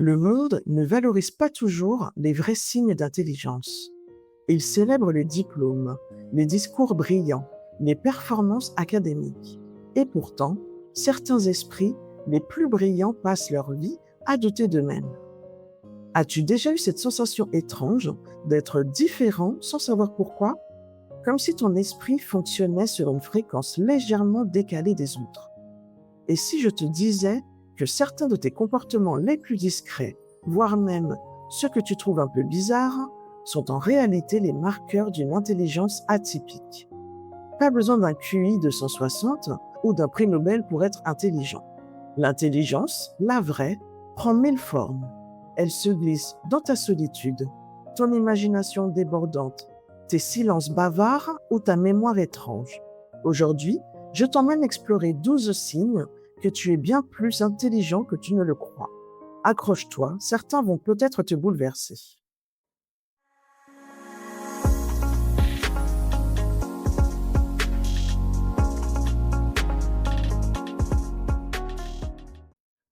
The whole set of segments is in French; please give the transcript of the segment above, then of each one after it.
Le monde ne valorise pas toujours les vrais signes d'intelligence. Il célèbre les diplômes, les discours brillants, les performances académiques. Et pourtant, certains esprits, les plus brillants, passent leur vie à douter d'eux-mêmes. As-tu déjà eu cette sensation étrange d'être différent sans savoir pourquoi? Comme si ton esprit fonctionnait sur une fréquence légèrement décalée des autres. Et si je te disais que certains de tes comportements les plus discrets, voire même ceux que tu trouves un peu bizarres, sont en réalité les marqueurs d'une intelligence atypique. Pas besoin d'un QI de 160 ou d'un prix Nobel pour être intelligent. L'intelligence, la vraie, prend mille formes. Elle se glisse dans ta solitude, ton imagination débordante, tes silences bavards ou ta mémoire étrange. Aujourd'hui, je t'emmène explorer 12 signes que tu es bien plus intelligent que tu ne le crois. Accroche-toi, certains vont peut-être te bouleverser.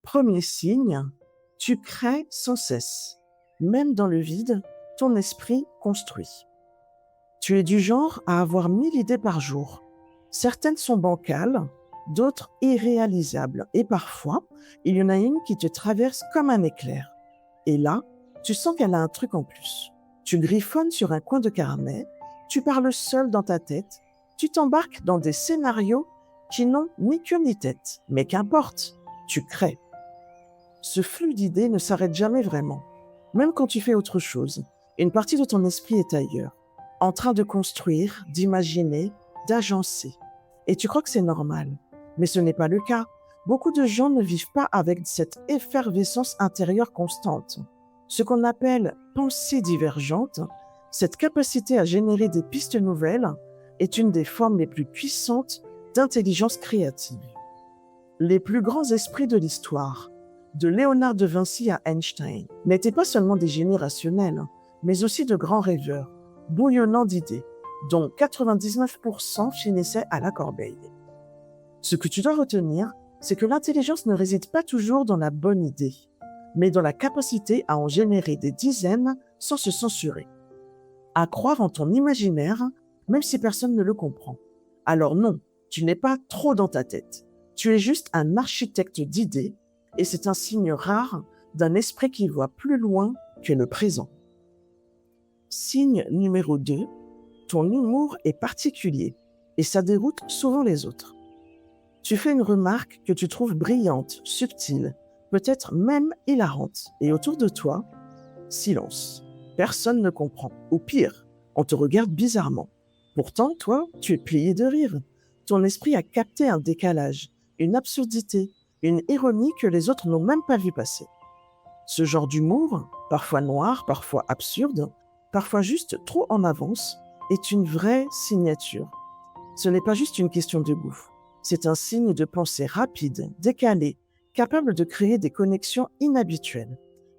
Premier signe, tu crées sans cesse. Même dans le vide, ton esprit construit. Tu es du genre à avoir 1000 idées par jour. Certaines sont bancales, d'autres irréalisables. Et parfois, il y en a une qui te traverse comme un éclair. Et là, tu sens qu'elle a un truc en plus. Tu griffonnes sur un coin de carnet, tu parles seul dans ta tête, tu t'embarques dans des scénarios qui n'ont ni queue ni tête. Mais qu'importe, tu crées. Ce flux d'idées ne s'arrête jamais vraiment. Même quand tu fais autre chose, une partie de ton esprit est ailleurs, en train de construire, d'imaginer, d'agencer. Et tu crois que c'est normal. Mais ce n'est pas le cas. Beaucoup de gens ne vivent pas avec cette effervescence intérieure constante. Ce qu'on appelle pensée divergente, cette capacité à générer des pistes nouvelles, est une des formes les plus puissantes d'intelligence créative. Les plus grands esprits de l'histoire, de Léonard de Vinci à Einstein, n'étaient pas seulement des génies rationnels, mais aussi de grands rêveurs, bouillonnants d'idées, dont 99% finissaient à la corbeille. Ce que tu dois retenir, c'est que l'intelligence ne réside pas toujours dans la bonne idée, mais dans la capacité à en générer des dizaines sans se censurer. À croire en ton imaginaire, même si personne ne le comprend. Alors non, tu n'es pas trop dans ta tête. Tu es juste un architecte d'idées, et c'est un signe rare d'un esprit qui voit plus loin que le présent. Signe numéro 2, ton humour est particulier et ça déroute souvent les autres. Tu fais une remarque que tu trouves brillante, subtile, peut-être même hilarante, et autour de toi, silence. Personne ne comprend, ou pire, on te regarde bizarrement. Pourtant, toi, tu es plié de rire. Ton esprit a capté un décalage, une absurdité, une ironie que les autres n'ont même pas vu passer. Ce genre d'humour, parfois noir, parfois absurde, parfois juste trop en avance, est une vraie signature. Ce n'est pas juste une question de goût. C'est un signe de pensée rapide, décalée, capable de créer des connexions inhabituelles.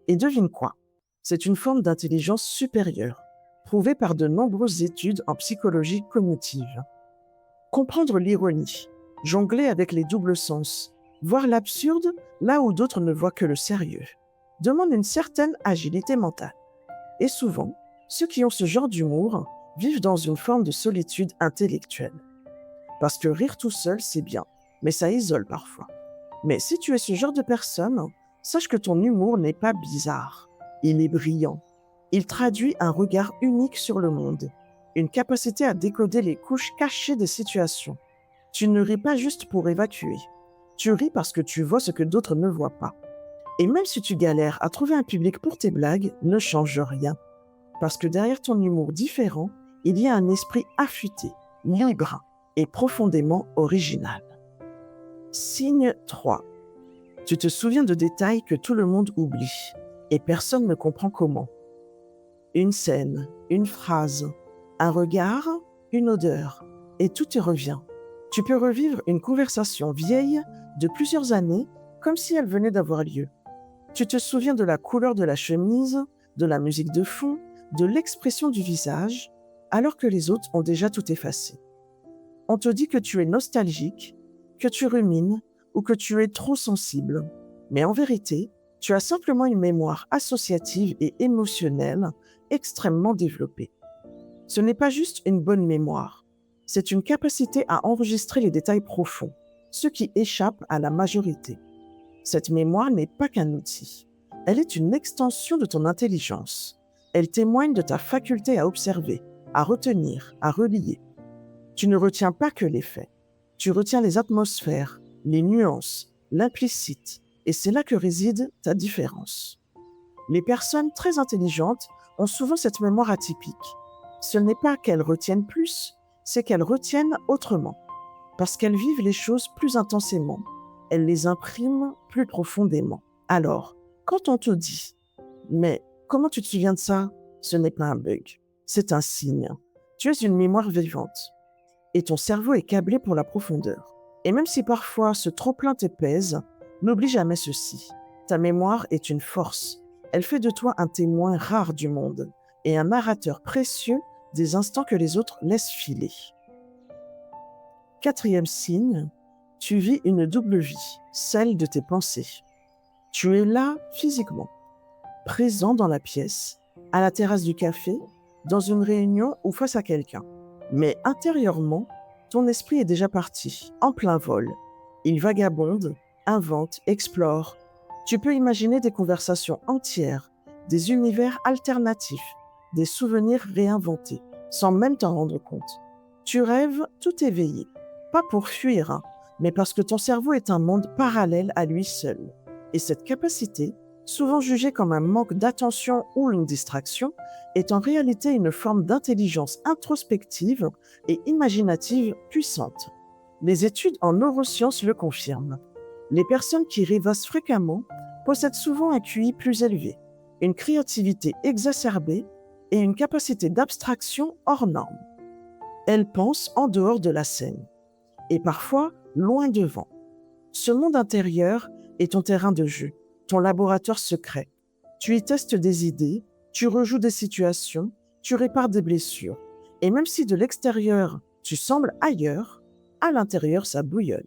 Et devine quoi? C'est une forme d'intelligence supérieure, prouvée par de nombreuses études en psychologie cognitive. Comprendre l'ironie, jongler avec les doubles sens, voir l'absurde là où d'autres ne voient que le sérieux, demande une certaine agilité mentale. Et souvent, ceux qui ont ce genre d'humour vivent dans une forme de solitude intellectuelle. Parce que rire tout seul, c'est bien, mais ça isole parfois. Mais si tu es ce genre de personne, sache que ton humour n'est pas bizarre. Il est brillant. Il traduit un regard unique sur le monde, une capacité à décoder les couches cachées des situations. Tu ne ris pas juste pour évacuer. Tu ris parce que tu vois ce que d'autres ne voient pas. Et même si tu galères à trouver un public pour tes blagues, ne change rien. Parce que derrière ton humour différent, il y a un esprit affûté, libre et profondément original. Signe 3. Tu te souviens de détails que tout le monde oublie et personne ne comprend comment. Une scène, une phrase, un regard, une odeur, et tout te revient. Tu peux revivre une conversation vieille de plusieurs années comme si elle venait d'avoir lieu. Tu te souviens de la couleur de la chemise, de la musique de fond, de l'expression du visage, alors que les autres ont déjà tout effacé. On te dit que tu es nostalgique, que tu rumines ou que tu es trop sensible. Mais en vérité, Tu as simplement une mémoire associative et émotionnelle extrêmement développée. Ce n'est pas juste une bonne mémoire, c'est une capacité à enregistrer les détails profonds, ce qui échappe à la majorité. Cette mémoire n'est pas qu'un outil, elle est une extension de ton intelligence. Elle témoigne de ta faculté à observer, à retenir, à relier. Tu ne retiens pas que les faits, tu retiens les atmosphères, les nuances, l'implicite, et c'est là que réside ta différence. Les personnes très intelligentes ont souvent cette mémoire atypique. Ce n'est pas qu'elles retiennent plus, c'est qu'elles retiennent autrement. Parce qu'elles vivent les choses plus intensément, elles les impriment plus profondément. Alors, quand on te dit « Mais comment tu te souviens de ça ?» Ce n'est pas un bug, c'est un signe. Tu es une mémoire vivante et ton cerveau est câblé pour la profondeur. Et même si parfois ce trop-plein te pèse, n'oublie jamais ceci. Ta mémoire est une force. Elle fait de toi un témoin rare du monde et un narrateur précieux des instants que les autres laissent filer. 4e signe, tu vis une double vie, celle de tes pensées. Tu es là physiquement, présent dans la pièce, à la terrasse du café, dans une réunion ou face à quelqu'un. Mais intérieurement, ton esprit est déjà parti, en plein vol. Il vagabonde, invente, explore. Tu peux imaginer des conversations entières, des univers alternatifs, des souvenirs réinventés, sans même t'en rendre compte. Tu rêves tout éveillé, pas pour fuir, mais parce que ton cerveau est un monde parallèle à lui seul. Et cette capacité, souvent jugée comme un manque d'attention ou une distraction, est en réalité une forme d'intelligence introspective et imaginative puissante. Les études en neurosciences le confirment. Les personnes qui rêvassent fréquemment possèdent souvent un QI plus élevé, une créativité exacerbée et une capacité d'abstraction hors norme. Elles pensent en dehors de la scène, et parfois loin devant. Ce monde intérieur est ton terrain de jeu, ton laboratoire secret. Tu y testes des idées, tu rejoues des situations, tu répares des blessures. Et même si de l'extérieur, tu sembles ailleurs, à l'intérieur, ça bouillonne.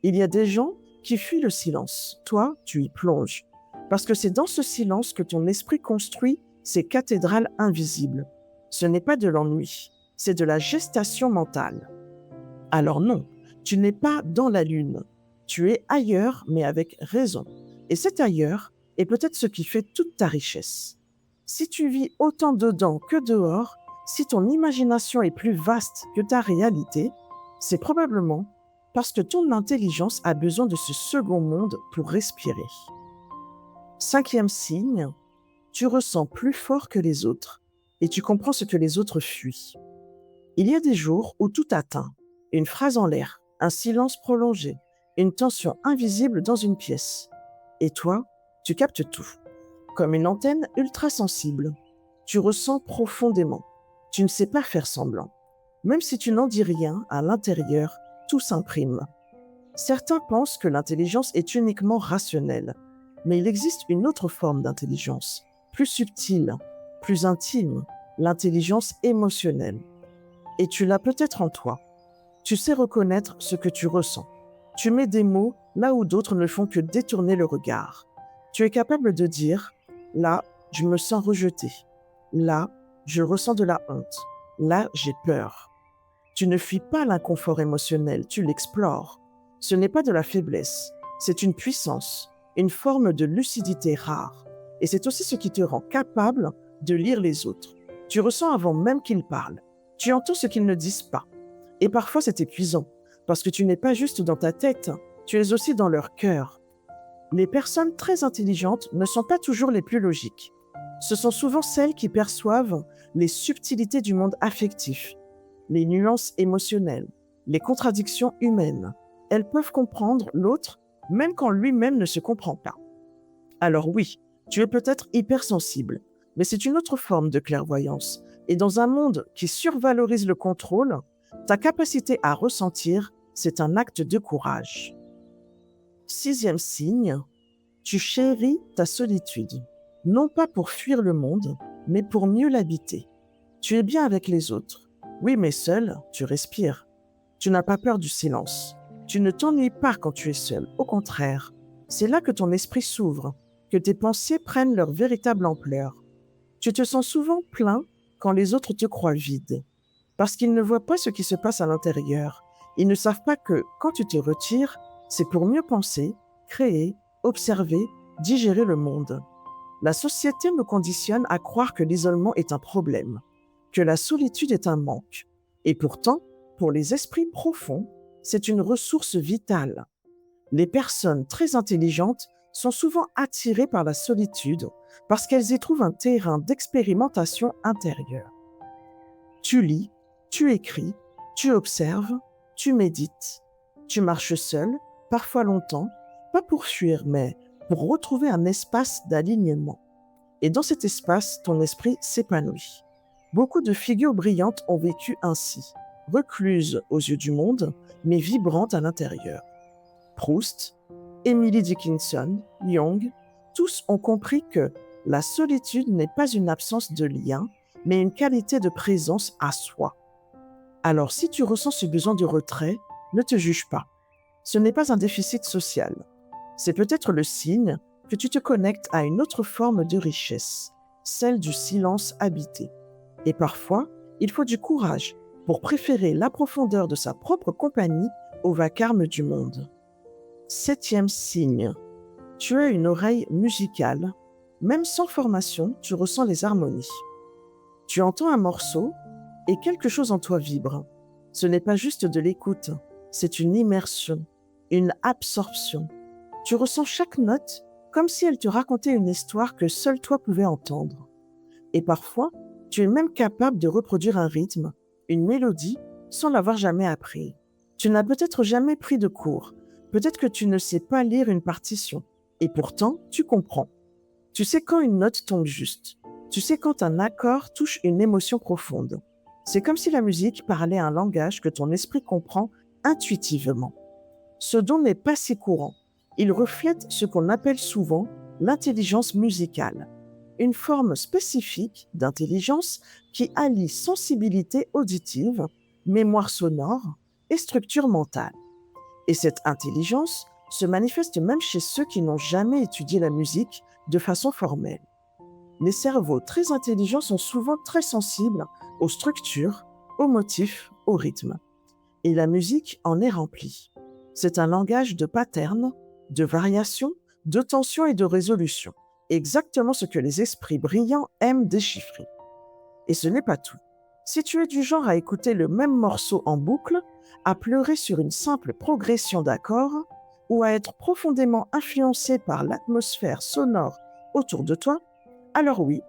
Il y a des gens qui fuient le silence. Toi, tu y plonges. Parce que c'est dans ce silence que ton esprit construit ces cathédrales invisibles. Ce n'est pas de l'ennui, c'est de la gestation mentale. Alors non, tu n'es pas dans la lune. Tu es ailleurs, mais avec raison. Et cet ailleurs est peut-être ce qui fait toute ta richesse. Si tu vis autant dedans que dehors, si ton imagination est plus vaste que ta réalité, c'est probablement parce que ton intelligence a besoin de ce second monde pour respirer. 5e signe, tu ressens plus fort que les autres et tu comprends ce que les autres fuient. Il y a des jours où tout atteint, une phrase en l'air, un silence prolongé, une tension invisible dans une pièce. Et toi, tu captes tout. Comme une antenne ultra sensible. Tu ressens profondément. Tu ne sais pas faire semblant. Même si tu n'en dis rien, à l'intérieur, tout s'imprime. Certains pensent que l'intelligence est uniquement rationnelle, mais il existe une autre forme d'intelligence, plus subtile, plus intime, l'intelligence émotionnelle. Et tu l'as peut-être en toi. Tu sais reconnaître ce que tu ressens. Tu mets des mots là où d'autres ne font que détourner le regard. Tu es capable de dire « là, je me sens rejeté »,« là, je ressens de la honte »,« là, j'ai peur ». Tu ne fuis pas l'inconfort émotionnel, tu l'explores. Ce n'est pas de la faiblesse, c'est une puissance, une forme de lucidité rare. Et c'est aussi ce qui te rend capable de lire les autres. Tu ressens avant même qu'ils parlent. Tu entends ce qu'ils ne disent pas. Et parfois c'est épuisant, parce que tu n'es pas juste dans ta tête, tu es aussi dans leur cœur. Les personnes très intelligentes ne sont pas toujours les plus logiques. Ce sont souvent celles qui perçoivent les subtilités du monde affectif, les nuances émotionnelles, les contradictions humaines. Elles peuvent comprendre l'autre même quand lui-même ne se comprend pas. Alors oui, tu es peut-être hypersensible, mais c'est une autre forme de clairvoyance. Et dans un monde qui survalorise le contrôle, ta capacité à ressentir, c'est un acte de courage. 6e signe, tu chéris ta solitude, non pas pour fuir le monde, mais pour mieux l'habiter. Tu es bien avec les autres. Oui, mais seul, tu respires. Tu n'as pas peur du silence. Tu ne t'ennuies pas quand tu es seul. Au contraire, c'est là que ton esprit s'ouvre. que tes pensées prennent leur véritable ampleur. Tu te sens souvent plein quand les autres te croient vide, parce qu'ils ne voient pas ce qui se passe à l'intérieur. Ils ne savent pas que quand tu te retires, c'est pour mieux penser, créer, observer, digérer le monde. La société nous conditionne à croire que l'isolement est un problème, que la solitude est un manque. Et pourtant, pour les esprits profonds, c'est une ressource vitale. Les personnes très intelligentes sont souvent attirées par la solitude parce qu'elles y trouvent un terrain d'expérimentation intérieure. Tu lis, tu écris, tu observes, tu médites. Tu marches seul, parfois longtemps, pas pour fuir, mais pour retrouver un espace d'alignement. Et dans cet espace, ton esprit s'épanouit. Beaucoup de figures brillantes ont vécu ainsi, recluses aux yeux du monde, mais vibrantes à l'intérieur. Proust, Emily Dickinson, Jung, tous ont compris que la solitude n'est pas une absence de lien, mais une qualité de présence à soi. Alors si tu ressens ce besoin de retrait, ne te juge pas. Ce n'est pas un déficit social. C'est peut-être le signe que tu te connectes à une autre forme de richesse, celle du silence habité. Et parfois, il faut du courage pour préférer la profondeur de sa propre compagnie au vacarme du monde. 7e signe. Tu as une oreille musicale. Même sans formation, tu ressens les harmonies. Tu entends un morceau et quelque chose en toi vibre. Ce n'est pas juste de l'écoute, c'est une immersion, une absorption. Tu ressens chaque note comme si elle te racontait une histoire que seul toi pouvais entendre. Et parfois, tu es même capable de reproduire un rythme, une mélodie, sans l'avoir jamais appris. Tu n'as peut-être jamais pris de cours, peut-être que tu ne sais pas lire une partition, et pourtant, tu comprends. Tu sais quand une note tombe juste, tu sais quand un accord touche une émotion profonde. C'est comme si la musique parlait un langage que ton esprit comprend intuitivement. Ce don n'est pas si courant. Il reflète ce qu'on appelle souvent l'intelligence musicale, une forme spécifique d'intelligence qui allie sensibilité auditive, mémoire sonore et structure mentale. Et cette intelligence se manifeste même chez ceux qui n'ont jamais étudié la musique de façon formelle. Les cerveaux très intelligents sont souvent très sensibles aux structures, aux motifs, aux rythmes. Et la musique en est remplie. C'est un langage de patterns, de variations, de tensions et de résolutions. Exactement ce que les esprits brillants aiment déchiffrer. Et ce n'est pas tout. Si tu es du genre à écouter le même morceau en boucle, à pleurer sur une simple progression d'accords, ou à être profondément influencé par l'atmosphère sonore autour de toi, alors oui,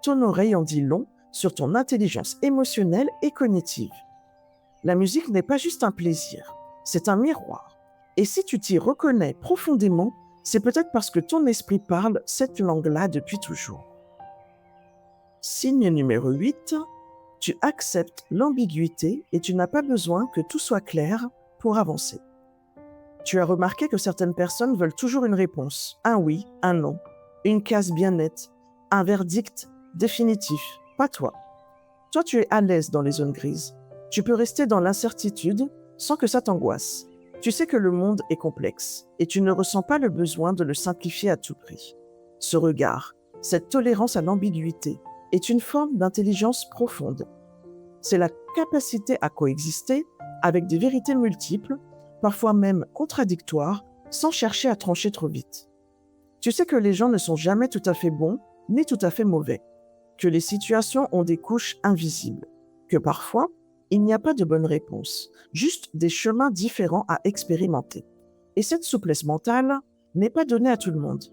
ton oreille en dit long sur ton intelligence émotionnelle et cognitive. La musique n'est pas juste un plaisir, c'est un miroir. Et si tu t'y reconnais profondément, c'est peut-être parce que ton esprit parle cette langue-là depuis toujours. Signe numéro 8, tu acceptes l'ambiguïté et tu n'as pas besoin que tout soit clair pour avancer. Tu as remarqué que certaines personnes veulent toujours une réponse, un oui, un non, une case bien nette, un verdict définitif, pas toi. Toi, tu es à l'aise dans les zones grises. Tu peux rester dans l'incertitude sans que ça t'angoisse. Tu sais que le monde est complexe et tu ne ressens pas le besoin de le simplifier à tout prix. Ce regard, cette tolérance à l'ambiguïté, est une forme d'intelligence profonde. C'est la capacité à coexister avec des vérités multiples, parfois même contradictoires, sans chercher à trancher trop vite. Tu sais que les gens ne sont jamais tout à fait bons ni tout à fait mauvais, que les situations ont des couches invisibles, que parfois, il n'y a pas de bonne réponse, juste des chemins différents à expérimenter. Et cette souplesse mentale n'est pas donnée à tout le monde.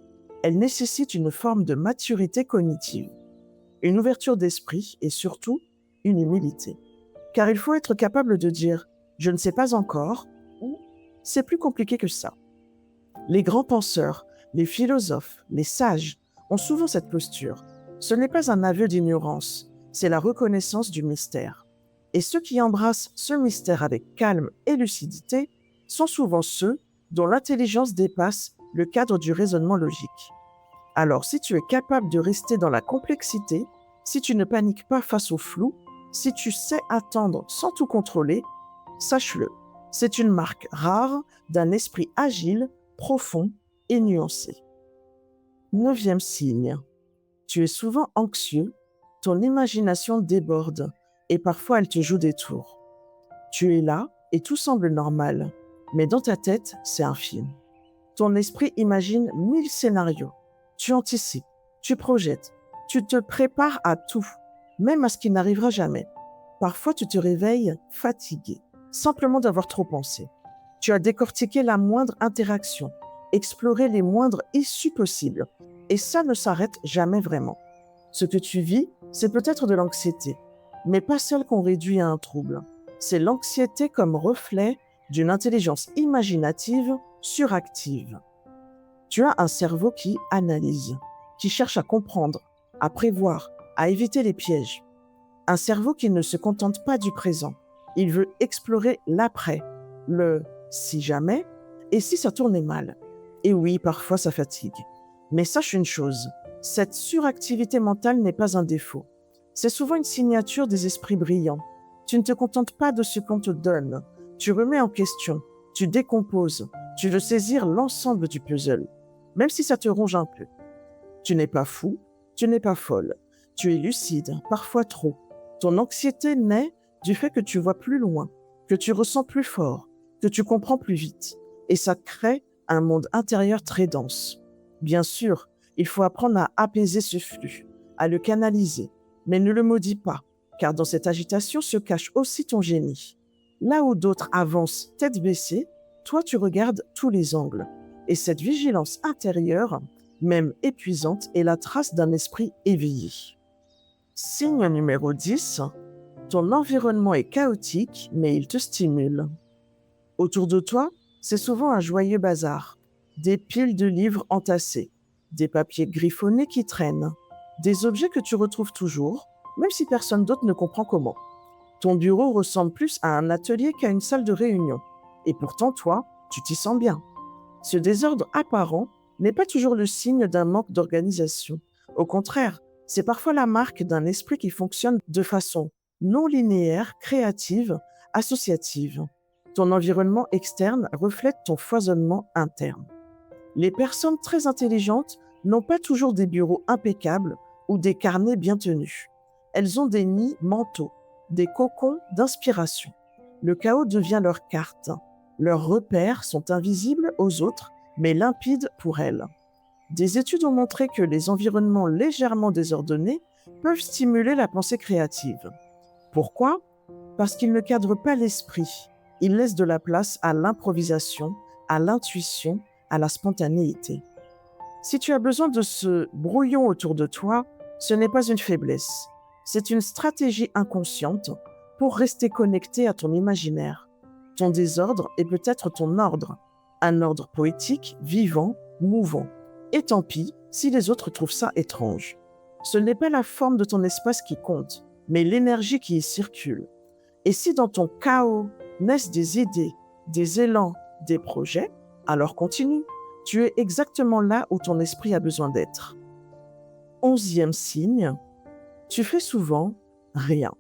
Elle nécessite une forme de maturité cognitive, une ouverture d'esprit et surtout une humilité. Car il faut être capable de dire « je ne sais pas encore » ou « c'est plus compliqué que ça ». Les grands penseurs, les philosophes, les sages ont souvent cette posture. Ce n'est pas un aveu d'ignorance, c'est la reconnaissance du mystère. Et ceux qui embrassent ce mystère avec calme et lucidité sont souvent ceux dont l'intelligence dépasse le cadre du raisonnement logique. Alors, si tu es capable de rester dans la complexité, si tu ne paniques pas face au flou, si tu sais attendre sans tout contrôler, sache-le, c'est une marque rare d'un esprit agile, profond et nuancé. Neuvième signe. Tu es souvent anxieux, ton imagination déborde et parfois elle te joue des tours. Tu es là et tout semble normal, mais dans ta tête, c'est un film. Ton esprit imagine 1000 scénarios. Tu anticipes, tu projettes, tu te prépares à tout, même à ce qui n'arrivera jamais. Parfois, tu te réveilles fatigué, simplement d'avoir trop pensé. Tu as décortiqué la moindre interaction, exploré les moindres issues possibles, et ça ne s'arrête jamais vraiment. Ce que tu vis, c'est peut-être de l'anxiété, mais pas celle qu'on réduit à un trouble. C'est l'anxiété comme reflet d'une intelligence imaginative suractive. Tu as un cerveau qui analyse, qui cherche à comprendre, à prévoir, à éviter les pièges. Un cerveau qui ne se contente pas du présent. Il veut explorer l'après, le si jamais et si ça tournait mal. Et oui, parfois ça fatigue. Mais sache une chose, cette suractivité mentale n'est pas un défaut. C'est souvent une signature des esprits brillants. Tu ne te contentes pas de ce qu'on te donne. Tu remets en question, tu décomposes, tu veux saisir l'ensemble du puzzle, même si ça te ronge un peu. Tu n'es pas fou, tu n'es pas folle. Tu es lucide, parfois trop. Ton anxiété naît du fait que tu vois plus loin, que tu ressens plus fort, que tu comprends plus vite. Et ça crée un monde intérieur très dense. Bien sûr, il faut apprendre à apaiser ce flux, à le canaliser, mais ne le maudis pas, car dans cette agitation se cache aussi ton génie. Là où d'autres avancent tête baissée, toi tu regardes tous les angles. Et cette vigilance intérieure, même épuisante, est la trace d'un esprit éveillé. Signe numéro 10. Ton environnement est chaotique, mais il te stimule. Autour de toi, c'est souvent un joyeux bazar. Des piles de livres entassés, des papiers griffonnés qui traînent, des objets que tu retrouves toujours, même si personne d'autre ne comprend comment. Ton bureau ressemble plus à un atelier qu'à une salle de réunion. Et pourtant, toi, tu t'y sens bien. Ce désordre apparent n'est pas toujours le signe d'un manque d'organisation. Au contraire, c'est parfois la marque d'un esprit qui fonctionne de façon non linéaire, créative, associative. Ton environnement externe reflète ton foisonnement interne. Les personnes très intelligentes n'ont pas toujours des bureaux impeccables ou des carnets bien tenus. Elles ont des nids mentaux, des cocons d'inspiration. Le chaos devient leur carte. Leurs repères sont invisibles aux autres, mais limpides pour elles. Des études ont montré que les environnements légèrement désordonnés peuvent stimuler la pensée créative. Pourquoi ? Parce qu'ils ne cadrent pas l'esprit. Ils laissent de la place à l'improvisation, à l'intuition, à la spontanéité. Si tu as besoin de ce brouillon autour de toi, ce n'est pas une faiblesse. C'est une stratégie inconsciente pour rester connecté à ton imaginaire. Ton désordre est peut-être ton ordre, un ordre poétique, vivant, mouvant. Et tant pis si les autres trouvent ça étrange. Ce n'est pas la forme de ton espace qui compte, mais l'énergie qui y circule. Et si dans ton chaos naissent des idées, des élans, des projets, alors continue. Tu es exactement là où ton esprit a besoin d'être. 11e signe, tu fais souvent rien.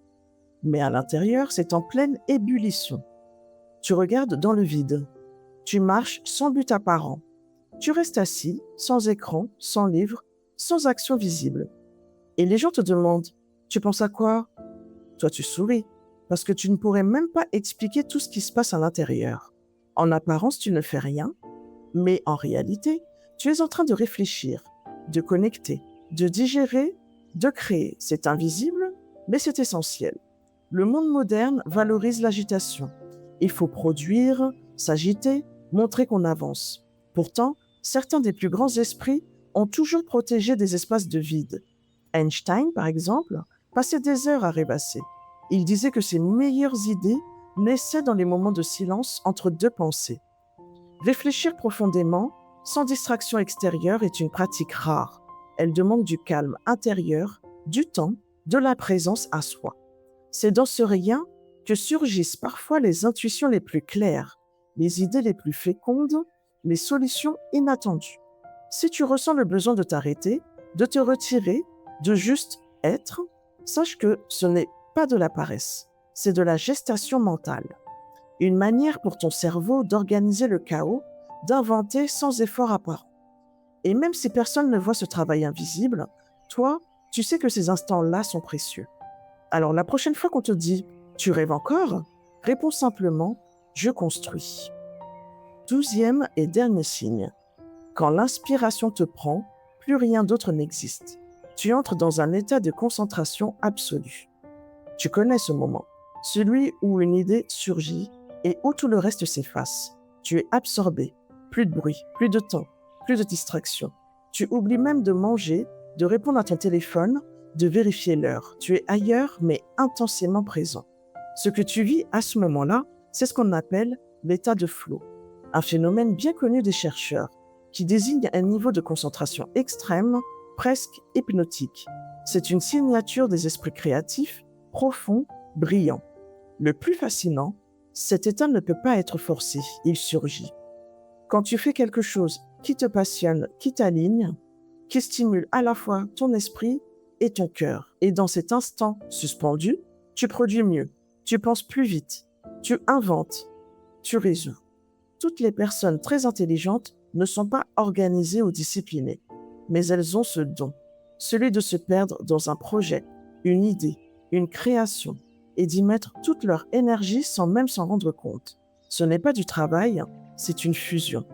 Mais à l'intérieur, c'est en pleine ébullition. Tu regardes dans le vide. Tu marches sans but apparent. Tu restes assis, sans écran, sans livre, sans action visible. Et les gens te demandent, tu penses à quoi ? Toi, tu souris, parce que tu ne pourrais même pas expliquer tout ce qui se passe à l'intérieur. En apparence, tu ne fais rien, mais en réalité, tu es en train de réfléchir, de connecter, de digérer, de créer. C'est invisible, mais c'est essentiel. Le monde moderne valorise l'agitation. Il faut produire, s'agiter, montrer qu'on avance. Pourtant, certains des plus grands esprits ont toujours protégé des espaces de vide. Einstein, par exemple, passait des heures à rêvasser. Il disait que ses meilleures idées naissaient dans les moments de silence entre deux pensées. Réfléchir profondément, sans distraction extérieure, est une pratique rare. Elle demande du calme intérieur, du temps, de la présence à soi. C'est dans ce rien que surgissent parfois les intuitions les plus claires, les idées les plus fécondes, les solutions inattendues. Si tu ressens le besoin de t'arrêter, de te retirer, de juste être, sache que ce n'est pas de la paresse, c'est de la gestation mentale. Une manière pour ton cerveau d'organiser le chaos, d'inventer sans effort apparent. Et même si personne ne voit ce travail invisible, toi, tu sais que ces instants-là sont précieux. Alors la prochaine fois qu'on te dit « tu rêves encore ?» réponds simplement « je construis ». 12e et dernier signe. Quand l'inspiration te prend, plus rien d'autre n'existe. Tu entres dans un état de concentration absolue. Tu connais ce moment, celui où une idée surgit et où tout le reste s'efface. Tu es absorbé, plus de bruit, plus de temps, plus de distraction. Tu oublies même de manger, de répondre à ton téléphone, de vérifier l'heure. Tu es ailleurs, mais intensément présent. Ce que tu vis à ce moment-là, c'est ce qu'on appelle l'état de flow, un phénomène bien connu des chercheurs qui désigne un niveau de concentration extrême, presque hypnotique. C'est une signature des esprits créatifs, profonds, brillants. Le plus fascinant, cet état ne peut pas être forcé, il surgit. Quand tu fais quelque chose qui te passionne, qui t'aligne, qui stimule à la fois ton esprit et ton cœur. Et dans cet instant suspendu, tu produis mieux, tu penses plus vite, tu inventes, tu résous. Toutes les personnes très intelligentes ne sont pas organisées ou disciplinées, mais elles ont ce don, celui de se perdre dans un projet, une idée, une création, et d'y mettre toute leur énergie sans même s'en rendre compte. Ce n'est pas du travail, c'est une fusion.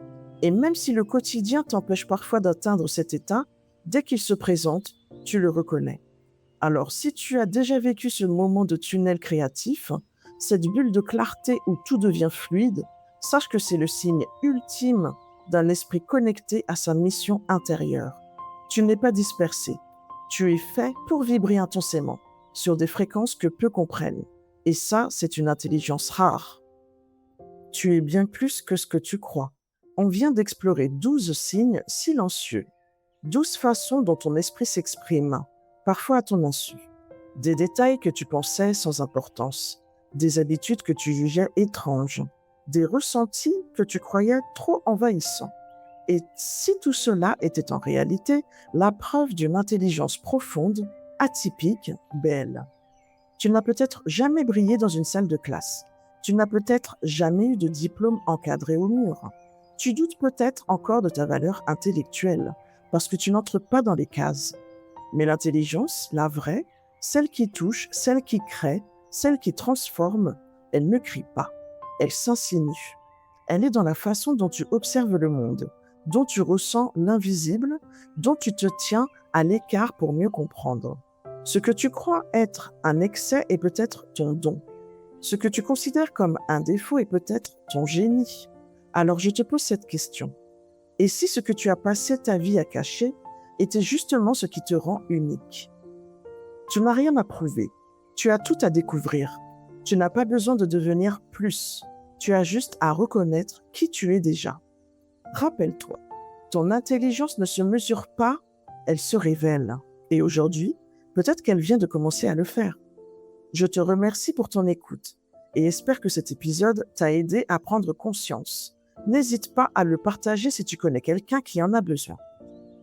Et même si le quotidien t'empêche parfois d'atteindre cet état, dès qu'il se présente, tu le reconnais. Alors, si tu as déjà vécu ce moment de tunnel créatif, cette bulle de clarté où tout devient fluide, sache que c'est le signe ultime d'un esprit connecté à sa mission intérieure. Tu n'es pas dispersé. Tu es fait pour vibrer intensément, sur des fréquences que peu comprennent. Et ça, c'est une intelligence rare. Tu es bien plus que ce que tu crois. On vient d'explorer 12 signes silencieux, 12 façons dont ton esprit s'exprime, parfois à ton insu. Des détails que tu pensais sans importance, des habitudes que tu jugeais étranges, des ressentis que tu croyais trop envahissants. Et si tout cela était en réalité la preuve d'une intelligence profonde, atypique, belle. Tu n'as peut-être jamais brillé dans une salle de classe. Tu n'as peut-être jamais eu de diplôme encadré au mur. Tu doutes peut-être encore de ta valeur intellectuelle parce que tu n'entres pas dans les cases. Mais l'intelligence, la vraie, celle qui touche, celle qui crée, celle qui transforme, elle ne crie pas. Elle s'insinue. Elle est dans la façon dont tu observes le monde, dont tu ressens l'invisible, dont tu te tiens à l'écart pour mieux comprendre. Ce que tu crois être un excès est peut-être ton don. Ce que tu considères comme un défaut est peut-être ton génie. Alors je te pose cette question. Et si ce que tu as passé ta vie à cacher était justement ce qui te rend unique? Tu n'as rien à prouver. Tu as tout à découvrir. Tu n'as pas besoin de devenir plus. Tu as juste à reconnaître qui tu es déjà. Rappelle-toi, ton intelligence ne se mesure pas, elle se révèle. Et aujourd'hui, peut-être qu'elle vient de commencer à le faire. Je te remercie pour ton écoute et espère que cet épisode t'a aidé à prendre conscience. N'hésite pas à le partager si tu connais quelqu'un qui en a besoin.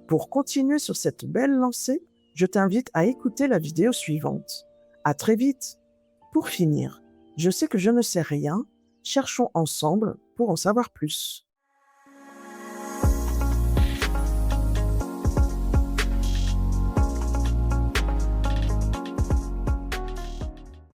Pour continuer sur cette belle lancée, je t'invite à écouter la vidéo suivante. À très vite. Pour finir, je sais que je ne sais rien, cherchons ensemble pour en savoir plus.